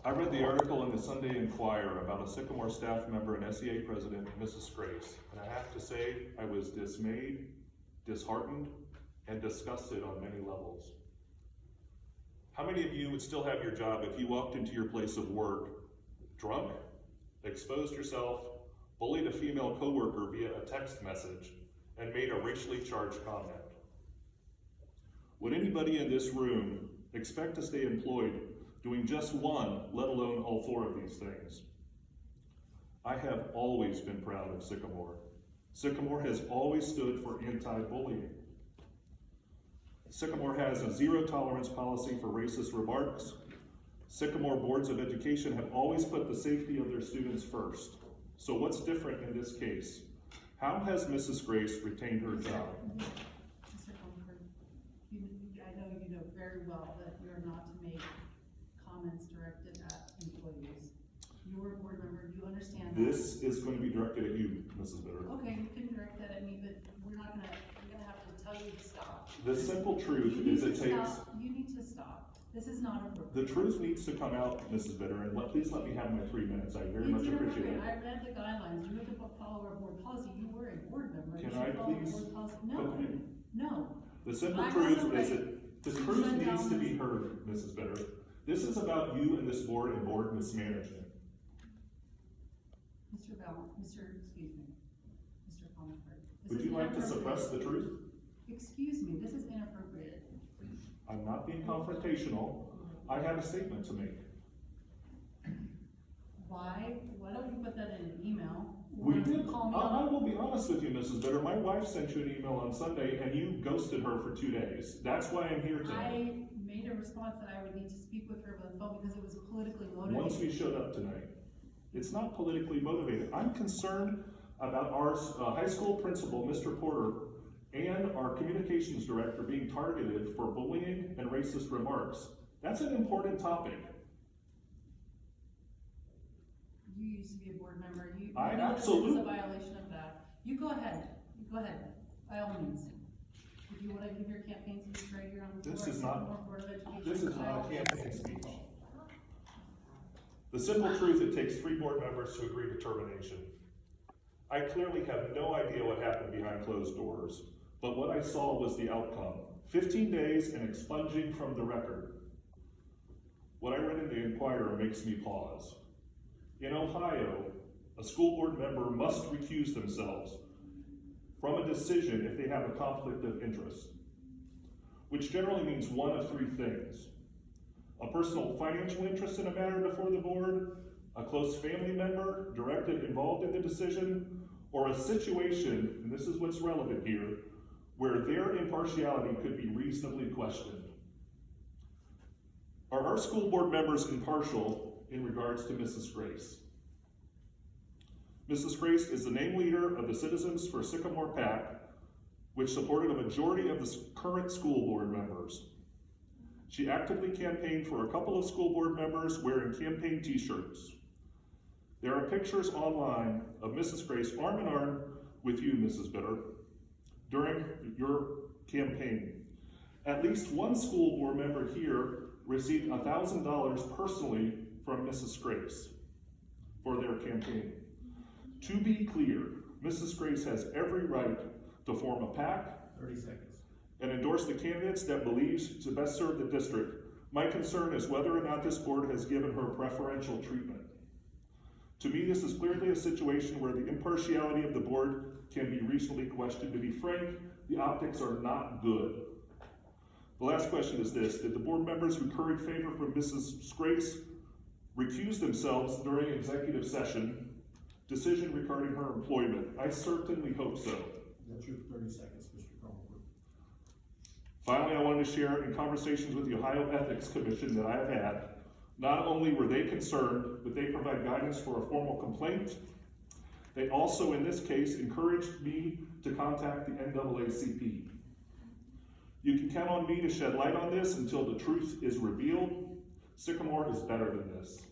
I read the article in the Sunday Enquirer about a Sycamore staff member and SEA president, Mrs. Scrase, and I have to say I was dismayed, disheartened, and disgusted on many levels. How many of you would still have your job if you walked into your place of work drunk, exposed yourself, bullied a female coworker via a text message, and made a racially charged comment? Would anybody in this room expect to stay employed doing just one, let alone all four of these things? I have always been proud of Sycamore. Sycamore has always stood for anti-bullying. Sycamore has a zero tolerance policy for racist remarks. Sycamore boards of education have always put the safety of their students first. So what's different in this case? How has Mrs. Scrase retained her job? Mr. Comer, I know you know very well that you are not to make comments directed at employees. You're a board member, do you understand that? This is going to be directed at you, Mrs. Bitter. Okay, you can direct that at me, but we're gonna have to tell you to stop. The simple truth is it takes... You need to stop. This is not appropriate. The truth needs to come out, Mrs. Bitter, and please let me have my 3 minutes. I very much appreciate it. I read the guidelines. You have to follow our board policy. You were a board member. Can I please continue? No. The simple truth is that the truth needs to be heard, Mrs. Bitter. This is about you and this board and board mismanagement. Mr. Bell, excuse me, Mr. Comerford. Would you like to suppress the truth? Excuse me, this is inappropriate. I'm not being confrontational. I have a statement to make. Why don't you put that in an email? We did. I will be honest with you, Mrs. Bitter. My wife sent you an email on Sunday and you ghosted her for 2 days. That's why I'm here tonight. I made a response that I would need to speak with her over the phone because it was politically motivated. Once we showed up tonight. It's not politically motivated. I'm concerned about our high school principal, Mr. Porter, and our communications director being targeted for bullying and racist remarks. That's an important topic. You used to be a board member. You I know absolutely. This is a violation of that. You go ahead. Go ahead. By all means. If you want to give your campaign speech right here on the floor, This is not Board of Education. This is not a campaign speech. The simple truth, it takes 3 board members to agree to termination. I clearly have no idea what happened behind closed doors, but what I saw was the outcome. 15 days and expunging from the record. What I read in the Enquirer makes me pause. In Ohio, a school board member must recuse themselves from a decision if they have a conflict of interest, which generally means one of 3 things. A personal financial interest in a matter before the board, a close family member directly involved in the decision, or a situation, and this is what's relevant here, where their impartiality could be reasonably questioned. Are our school board members impartial in regards to Mrs. Scrase? Mrs. Scrase is the name leader of the Citizens for Sycamore PAC, which supported a majority of the current school board members. She actively campaigned for a couple of school board members wearing campaign t-shirts. There are pictures online of Mrs. Scrase arm in arm with you, Mrs. Bitter, during your campaign. At least one school board member here received $1,000 personally from Mrs. Scrase for their campaign. To be clear, Mrs. Scrase has every right to form a PAC 30 seconds. and endorse the candidates that believes to best serve the district. My concern is whether or not this board has given her preferential treatment. To me, this is clearly a situation where the impartiality of the board can be reasonably questioned. To be frank, the optics are not good. The last question is this: did the board members who curried favor from Mrs. Scrase recuse themselves during executive session decision regarding her employment? I certainly hope so. That's your 30 seconds, Mr. Comerford. Finally, I wanted to share in conversations with the Ohio Ethics Commission that I have had, not only were they concerned, but they provide guidance for a formal complaint. They also, in this case, encouraged me to contact the NAACP. You can count on me to shed light on this until the truth is revealed. Sycamore is better than this.